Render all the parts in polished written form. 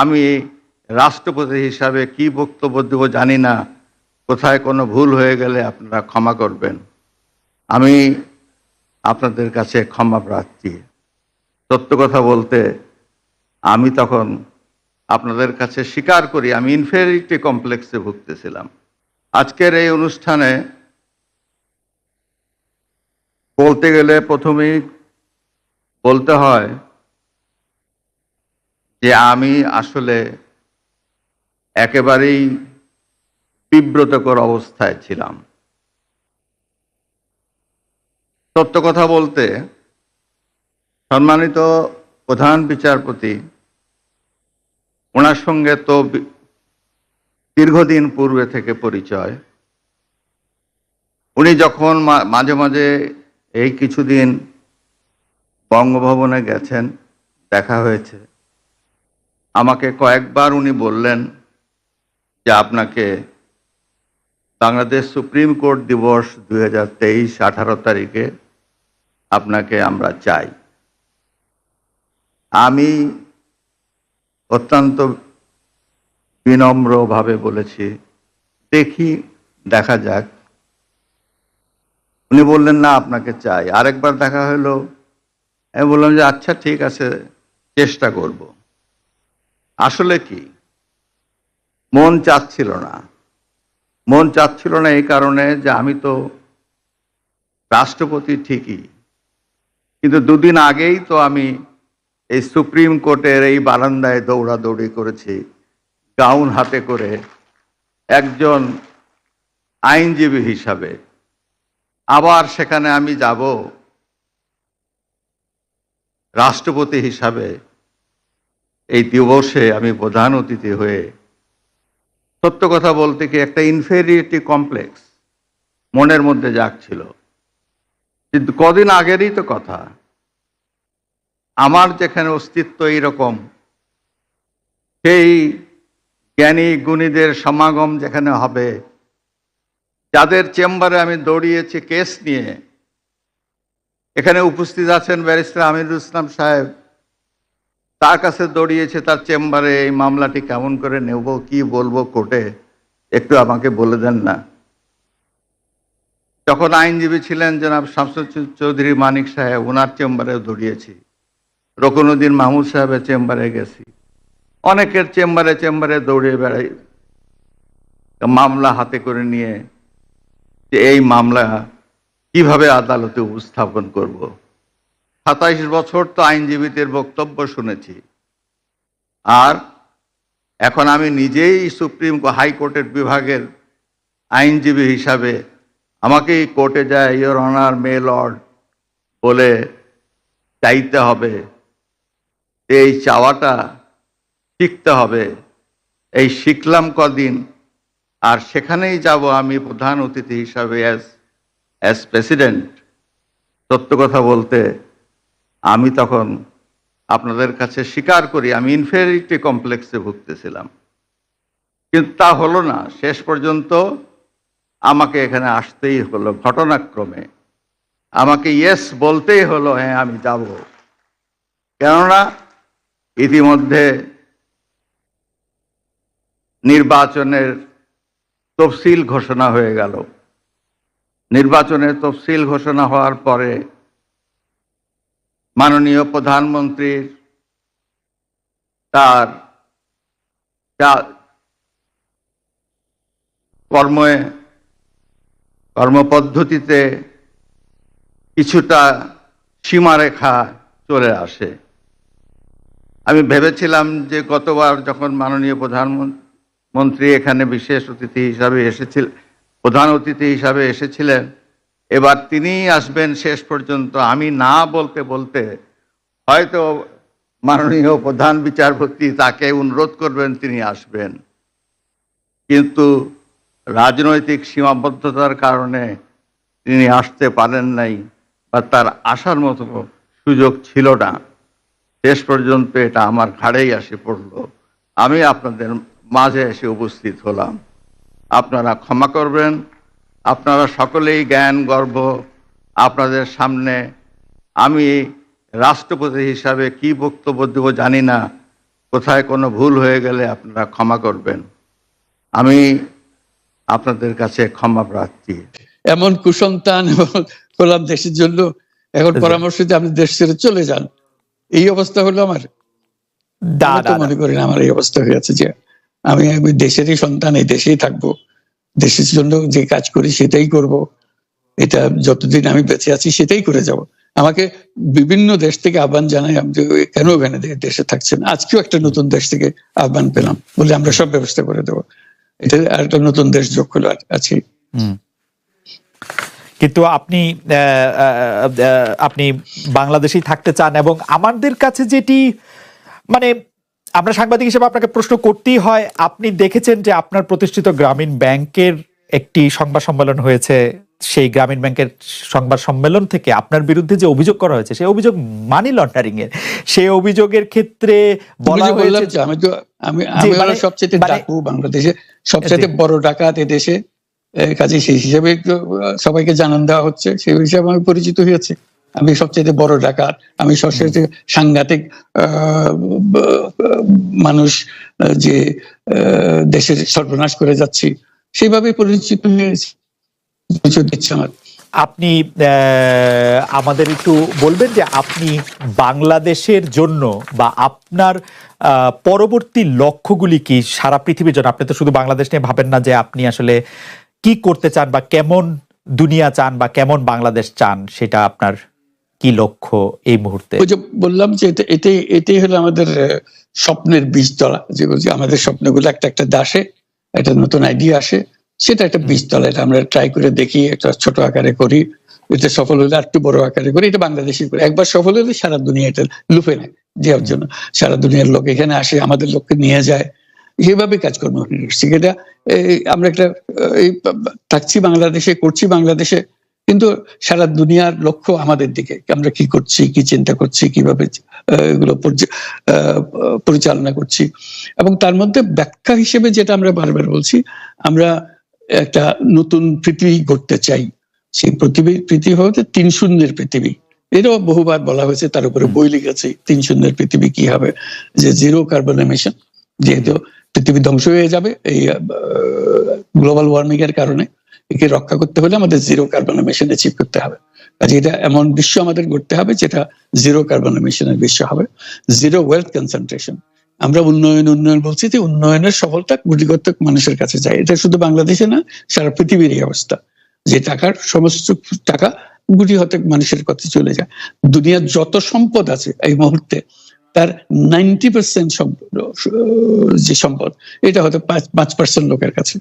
আমি রাষ্ট্রপতি হিসাবে কি বক্তব্য দেব জানি না। কোথায় কোনো ভুল হয়ে গেলে আপনারা ক্ষমা করবেন। আমি আপনাদের কাছে ক্ষমা প্রার্থী। সত্য কথা বলতে আমি তখন আপনাদের কাছে স্বীকার করি আমি ইনফেরিটি কমপ্লেক্সে ভুগতেছিলাম। আজকের এই অনুষ্ঠানে বলতে গেলে প্রথমেই বলতে হয় যে আমি আসলে একেবারেই বিব্রতকর অবস্থায় ছিলাম। সত্য কথা বলতে সম্মানিত প্রধান বিচারপতি, ওনার সঙ্গে তো দীর্ঘদিন পূর্বে থেকে পরিচয়। উনি যখন মাঝে মাঝে এই কিছুদিন বঙ্গভবনে গেছেন, দেখা হয়েছে, আমাকে কয়েকবার উনি বললেন যে আপনাকে বাংলাদেশ সুপ্রিম কোর্ট দিবস 2023 18 তারিখে আপনাকে আমরা চাই। আমি অত্যন্ত বিনম্রভাবে বলেছি দেখি, দেখা যাক। উনি বললেন না, আপনাকে চাই। আরেকবার দেখা হলো, আমি বললাম যে আচ্ছা ঠিক আছে, চেষ্টা করব। আসলে কি মন চাচ্ছিল না। মন চাচ্ছিল না এই কারণে যে আমি তো রাষ্ট্রপতি ঠিকই, কিন্তু দুদিন আগেই তো আমি এই সুপ্রিম কোর্টের এই বারান্দায় দৌড়াদৌড়ি করেছি গাউন হাতে করে একজন আইনজীবী হিসাবে। আবার সেখানে আমি যাব রাষ্ট্রপতি হিসাবে। এই দিবসে আমি প্রধান অতিথি হয়ে, সত্য কথা বলতে কি একটা ইনফেরিয়রিটি কমপ্লেক্স মনের মধ্যে জাগছিল। কিন্তু কদিন আগেরই তো কথা। আমার যেখানে অস্তিত্ব এইরকম, সেই জ্ঞানী গুণীদের সমাগম যেখানে হবে, যাদের চেম্বারে আমি দৌড়িয়েছি কেস নিয়ে, এখানে উপস্থিত আছেন ব্যারিস্টার আমিরুল ইসলাম সাহেব, তার কাছে দৌড়িয়েছে তার চেম্বারে এই মামলাটি কেমন করে নেব, কি বলবো কোর্টে, একটু আমাকে বলে দেন না। যখন আইনজীবী ছিলেন জনাব শামসুল চৌধুরী মানিক সাহেব, ওনার চেম্বারে দৌড়িয়েছি। রকুনুদ্দিন মাহমুদ সাহেবের চেম্বারে গেছি। অনেকের চেম্বারে চেম্বারে দৌড়ে বেড়াই মামলা হাতে করে নিয়ে, যে এই মামলা কিভাবে আদালতে উপস্থাপন করব। 27 বছর তো আইনজীবীদের বক্তব্য শুনেছি, আর এখন আমি নিজেই সুপ্রিম হাইকোর্টের বিভাগের আইনজীবী হিসাবে আমাকেই কোর্টে যায় ইওর অনার মে লর্ড বলে চাইতে হবে। এই চাওয়াটা শিখতে হবে। এই শিখলাম কদিন, আর সেখানেই যাব আমি প্রধান অতিথি হিসাবে অ্যাজ প্রেসিডেন্ট। সত্য কথা বলতে আমি তখন আপনাদের কাছে স্বীকার করি আমি ইনফেরিয়রিটি কমপ্লেক্সে ভুগতেছিলাম, কিন্তু তা হলো না। শেষ পর্যন্ত আমাকে এখানে আসতেই হলো, ঘটনাক্রমে আমাকে ইয়েস বলতেই হলো, হ্যাঁ আমি যাব। কেননা ইতিমধ্যে নির্বাচনের তফসিল ঘোষণা হয়ে গেল। নির্বাচনের তফসিল ঘোষণা হওয়ার পরে মাননীয় প্রধানমন্ত্রীর তার কর্মপদ্ধতিতে কিছুটা সীমারেখা চলে আসে। আমি ভেবেছিলাম যে গতবার যখন মাননীয় প্রধানমন্ত্রী এখানে বিশেষ অতিথি হিসাবে এসেছিলেন, প্রধান অতিথি হিসাবে এসেছিলেন, এবার তিনিই আসবেন শেষ পর্যন্ত। আমি না বলতে বলতে হয়তো মাননীয় প্রধান বিচারপতি তাকে অনুরোধ করবেন, তিনি আসবেন। কিন্তু রাজনৈতিক সীমাবদ্ধতার কারণে তিনি আসতে পারেন নাই, বা তার আসার মতো সুযোগ ছিল না। শেষ পর্যন্ত এটা আমার ঘাড়েই এসে পড়ল। আমি আপনাদের মাঝে এসে উপস্থিত হলাম। আপনারা ক্ষমা করবেন। আপনারা সকলেই জ্ঞান গর্ব। আপনাদের সামনে আমি রাষ্ট্রপতি হিসাবে কি বক্তব্য দেব জানি না। কোথায় কোনো ভুল হয়ে গেলে আপনারা ক্ষমা করবেন। আমি আপনাদের কাছে ক্ষমা প্রার্থী। এমন কুসন্তান হলাম দেশের জন্য, এখন পরামর্শ দিয়ে আপনি দেশ ছেড়ে চলে যান, এই অবস্থা হলো আমার। আমি তো মনে করি না আমার এই অবস্থা হয়েছে, যে আমি দেশেরই সন্তান, এই দেশেই থাকবো, দেশের জন্য যে কাজ করি সেটাই করব, এটা যতদিন আমি বেঁচে আছি সেটাই করে যাব। আমাকে বিভিন্ন দেশ থেকে আহ্বান জানাই, আমি কেন ওখানে দেশে থাকছেন। আজকেও একটা নতুন দেশ থেকে আহ্বান পেলাম, বলে আমরা সব ব্যবস্থা করে দেবো। এটা আর একটা নতুন দেশ যোগ হলো আছে। কিন্তু আপনি বাংলাদেশেই থাকতে চান, এবং আমাদের কাছে যেটি মানে আমরা সাংবাদিক হিসেবে আপনাকে প্রশ্ন করতেই হয়, আপনি দেখেছেন যে আপনার প্রতিষ্ঠিত গ্রামীণ ব্যাংকের একটি সংবাদ সম্মেলন হয়েছে, সেই গ্রামীণ ব্যাংকের সংবাদ সম্মেলন থেকে আপনার বিরুদ্ধে যে অভিযোগ করা হয়েছে, সেই অভিযোগ মানি লন্ডারিং এর। সেই অভিযোগের ক্ষেত্রে বলা হয়েছে আমি সবচেয়ে ডাকু বাংলাদেশে, সবচেয়ে বড় ডাকাত এদেশে, কাজে সেই হিসাবে সবাইকে জানান দেওয়া হচ্ছে, সেই হিসাবে আমি পরিচিত হয়েছে। আমি সবচেয়ে বড় ডাকাত, আমি সবচেয়ে সাংঘাতিক মানুষ, যে দেশের সর্বনাশ করে যাচ্ছি, সেইভাবে পরিচিত হয়েছে। আমার আপনি আমাদের একটু বলবেন যে আপনি বাংলাদেশের জন্য বা আপনার পরবর্তী লক্ষ্যগুলি কি সারা পৃথিবীর জন্য? আপনি তো শুধু বাংলাদেশ নিয়ে ভাবেন না, যে আপনি আসলে কি করতে চান বা কেমন দুনিয়া চান বা কেমন বাংলাদেশ চান, সেটা আপনার কি লক্ষ্য এই মুহূর্তে? ওই যে বললাম যে এটাই হলো আমাদের স্বপ্নের বীজতলা, যে আমাদের স্বপ্নগুলো একটা দাসে একটা নতুন আইডিয়া আসে, সেটা একটা বীজতলা। এটা আমরা ট্রাই করে দেখি, একটা ছোট আকারে করি, এটা সফল হলে আর একটু বড় আকারে করি, এটা বাংলাদেশি করি। একবার সফল হলে সারা দুনিয়া এটা লুফে নেয় দেওয়ার জন্য, সারা দুনিয়ার লোক এখানে আসে, আমাদের লোককে নিয়ে যায়, সেভাবে কাজকর্ম করছি। এটা আমরা একটা থাকছি বাংলাদেশে, করছি বাংলাদেশে, কিন্তু সারা দুনিয়ার লক্ষ্য আমাদের দিকে, আমরা কি করছি, কি চিন্তা করছি, কিভাবে এগুলো পরিচালনা করছি। এবং তার মধ্যে ব্যাখ্যা হিসেবে যেটা আমরা বারবার বলছি, আমরা একটা নতুন পৃথিবী গড়তে চাই। সেই পৃথিবী হতে 3 শূন্যের পৃথিবী, এটাও বহুবার বলা হয়েছে, তার উপরে বই লিখেছে। 3 শূন্যের পৃথিবী কি হবে, যে 0 কার্বন এমিশন, যেহেতু পৃথিবী ধ্বংস হয়ে যাবে এই গ্লোবাল ওয়ার্মিং এর কারণে, একে রক্ষা করতে হলে আমাদের 0 কার্বন এমিশন অ্যাচিভ করতে হবে। কাজে এটা এমন বিশ্ব আমাদের গড়তে হবে যেটা 0 কার্বন এমিশনের বিশ্ব হবে। 0 ওয়েলথ কনসেন্ট্রেশন। আমরা উন্নয়ন বলছি, যে উন্নয়নের সফলতা গুটিগত মানুষের কাছে যায়। এটা শুধু বাংলাদেশে না, সারা পৃথিবীর এই অবস্থা, যে সমস্ত টাকা গুটি হতে মানুষের কাছে চলে যায়। দুনিয়ার যত সম্পদ আছে এই মুহূর্তে, তার 90% যে সম্পদ, এটা হয়তো 5% লোকের কাছে।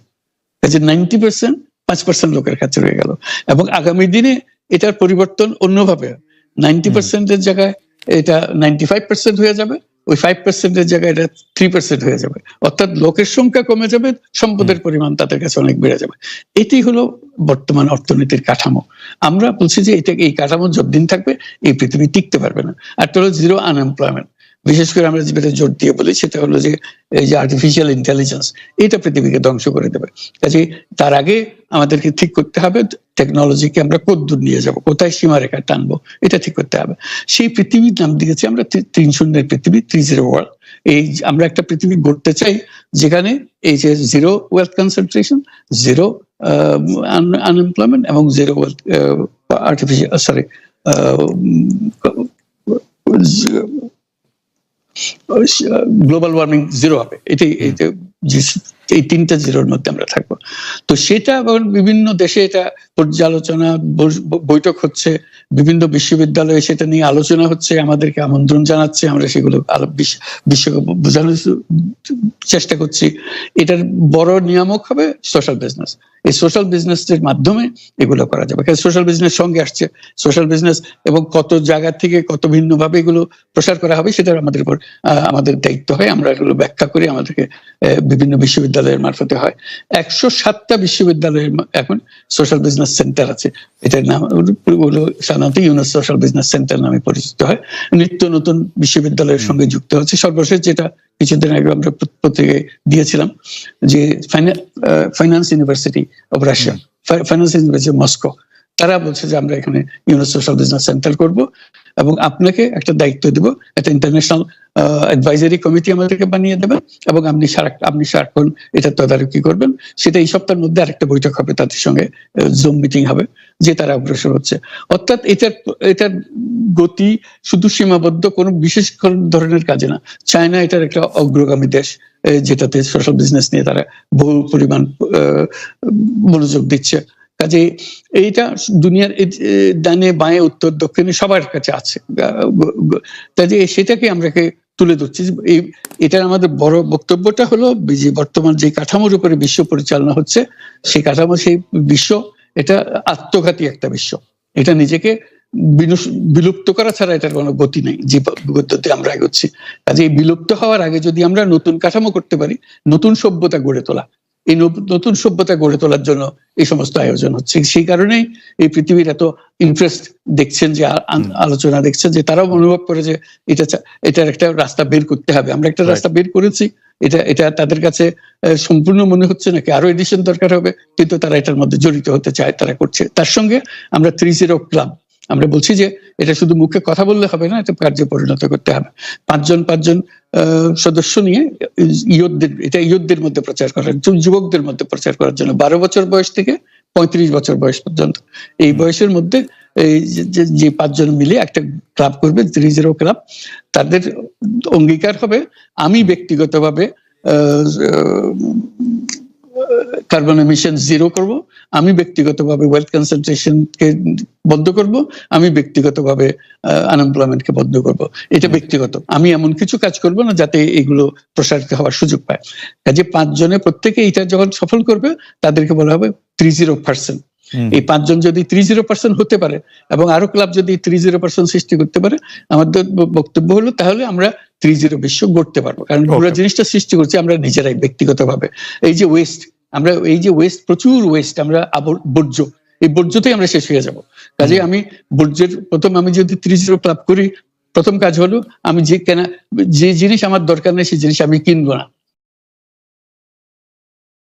90% 5% লোকের কাছে রয়ে গেল, এবং আগামী দিনে এটার পরিবর্তন অন্যভাবে, 90% এর জায়গায় এটা 95% হয়ে যাবে, ওই 5% এর জায়গায় এটা 3% হয়ে যাবে। অর্থাৎ লোকের সংখ্যা কমে যাবে, সম্পদের পরিমাণ তাদের কাছে অনেক বেড়ে যাবে। এটাই হলো বর্তমান অর্থনীতির কাঠামো। আমরা বলছি যে এই কাঠামো যতদিন থাকবে এই পৃথিবী টিকতে পারবে না। আর হলো 0 আনএমপ্লয়মেন্ট। বিশেষ করে আমরা যেটা জোর দিয়ে বলি, সেটা হলো যে এই যে আর্টিফিশিয়াল ইন্টেলিজেন্স, এটা পৃথিবীকে ধ্বংস করে দেবে। কাজে তার আগে আমাদেরকে ঠিক করতে হবে টেকনোলজিকে আমরা কতদূর নিয়ে যাব, কোথায় সীমারেখা টানবো, এটা ঠিক করতে হবে। সেই পৃথিবীর নাম দিয়েছি আমরা 3 শূন্যের পৃথিবী, 30 ওয়ার্ল্ড। এই আমরা একটা পৃথিবী গড়তে চাই যেখানে এই যে 0 ওয়েলথ কনসেন্ট্রেশন, 0 আনএমপ্লয়মেন্ট এবং 0 ওয়েলথ গ্লোবাল ওয়ার্মিং 0 হবে। এটাই এই 3টা 0-র মধ্যে আমরা থাকবো। তো সেটা বিভিন্ন দেশে এটা পর্যালোচনা বৈঠক হচ্ছে, বিভিন্ন বিশ্ববিদ্যালয়ে সেটা নিয়ে আলোচনা হচ্ছে, আমাদেরকে আমন্ত্রণ জানাচ্ছে, আমরা সেগুলো বিশ্বকে বোঝানোর চেষ্টা করছি। এটার বড় নিয়ামক হবে সোশ্যাল বিজনেস। এই সোশ্যাল বিজনেসের মাধ্যমে এগুলো করা যাবে। কারণ সোশ্যাল বিজনেস সঙ্গে আসছে, সোশ্যাল বিজনেস এবং কত জায়গা থেকে কত ভিন্নভাবে এগুলো প্রসার করা হবে, সেটা আমাদের উপর আমাদের দায়িত্ব হয়। আমরা এগুলো ব্যাখ্যা করি, আমাদেরকে বিভিন্ন বিশ্ববিদ্যালয়ের মারফতে হয়। 107টা বিশ্ববিদ্যালয়ের এখন সোশ্যাল বিজনেস সেন্টার আছে। এটার নাম হলো সাধারণত ইউনুস সোশ্যাল বিজনেস সেন্টার নামে পরিচিত হয়। নিত্য নতুন বিশ্ববিদ্যালয়ের সঙ্গে যুক্ত হচ্ছে। সর্বশেষ যেটা কিছুদিন আগে আমরা পত্রিকায় দিয়েছিলাম, যে finance university of Russia, finance university Moscow, তারা বলছে যে আমরা এখানে ইউনুস সোশ্যাল বিজনেস সেন্টার করব। এবং আপনাকে একটা দায়িত্ব দেব, একটা ইন্টারন্যাশনাল অ্যাডভাইজারি কমিটি আমাদেরকে বানিয়ে দেবেন এবং আপনি সারাক্ষণ এটা তদারকি করবেন। সেটা এই সপ্তাহের মধ্যে আরেকটা বৈঠক হবে, তাদের সঙ্গে জুম মিটিং হবে যে তারা অগ্রসর হচ্ছে। অর্থাৎ এটার গতি শুধু সীমাবদ্ধ কোনো বিশেষ ধরনের কাজে না। চায়না এটার একটা অগ্রগামী দেশ, যেটাতে সোশ্যাল বিজনেস নিয়ে তারা বহু পরিমাণ মনোযোগ দিচ্ছে। কাজে এইটা দুনিয়ার ডানে বাঁয়ে উত্তর দক্ষিণে সবার কাছে আছে। কাজে সেটাকে আমরাকে তুলে ধরছি। এটার আমাদের বড় বক্তব্যটা হলো যে বর্তমান যে কাঠামোর উপরে বিশ্ব পরিচালনা হচ্ছে, সেই কাঠামো, সেই বিশ্ব এটা আত্মঘাতী একটা বিশ্ব। এটা নিজেকে বিলুপ্ত করা ছাড়া এটার কোনো গতি নেই, যে গতিতে আমরা এগোচ্ছি। কাজে এই বিলুপ্ত হওয়ার আগে যদি আমরা নতুন কাঠামো করতে পারি, নতুন সভ্যতা গড়ে তোলা, এই নতুন সভ্যতা গড়ে তোলার জন্য এই সমস্ত আয়োজন হচ্ছে। সেই কারণেই এই পৃথিবীর এত ইন্টারেস্ট দেখছেন, যে আলোচনা দেখছেন, যে তারাও অনুভব করে যে এটার একটা রাস্তা বের করতে হবে। আমরা একটা রাস্তা বের করেছি, এটা তাদের কাছে সম্পূর্ণ মনে হচ্ছে নাকি আরো এডিশন দরকার হবে, কিন্তু তারা এটার মধ্যে জড়িত হতে চায়, তারা করছে। তার সঙ্গে আমরা 30 ক্লাব, আমরা বলছি যে এটা শুধু মুখে কথা বললে হবে না, এটা কার্যে পরিণত করতে হবে। পাঁচজন সদস্য নিয়ে ইয়ুথদের মধ্যে প্রচার করার, যুবকদের মধ্যে প্রচার করার জন্য, 12 বছর বয়স থেকে 35 বছর বয়স পর্যন্ত, এই বয়সের মধ্যে এই যে 5 জন মিলে একটা ক্লাব করবে, 30 ক্লাব। তাদের অঙ্গীকার হবে, আমি ব্যক্তিগতভাবে কার্বন এমিশন জিরো করব, আমি ব্যক্তিগতভাবে ওয়েলথ কনসেন্ট্রেশনকে বন্ধ করব, আমি ব্যক্তিগতভাবে আনএমপ্লয়মেন্টকে বন্ধ করব। এটা ব্যক্তিগত, আমি এমন কিছু কাজ করব না যাতে এগুলো প্রসারিত হওয়ার সুযোগ পায়। কাজে 5 জনে প্রত্যেকে এটা যখন সফল করবে, তাদেরকে বলা হবে 30%। এই 5 জন যদি 30% হতে পারে এবং আরো ক্লাব যদি 30% সৃষ্টি করতে পারে, আমাদের বক্তব্য হলো তাহলে আমরা 30 বিশ্ব গড়তে পারবো। কারণ পুরো জিনিসটা সৃষ্টি করছি আমরা নিজেরাই ব্যক্তিগতভাবে। এই যে ওয়েস্ট, প্রচুর ওয়েস্ট, আমরা বর্জ্য, এই বর্জ্যতেই আমরা শেষ হয়ে যাব। কাজে আমি বর্জ্যের আমি যদি 30 ক্লাব করি, প্রথম কাজ হলো আমি যে জিনিস আমার দরকার নেই সেই জিনিস আমি কিনবো না।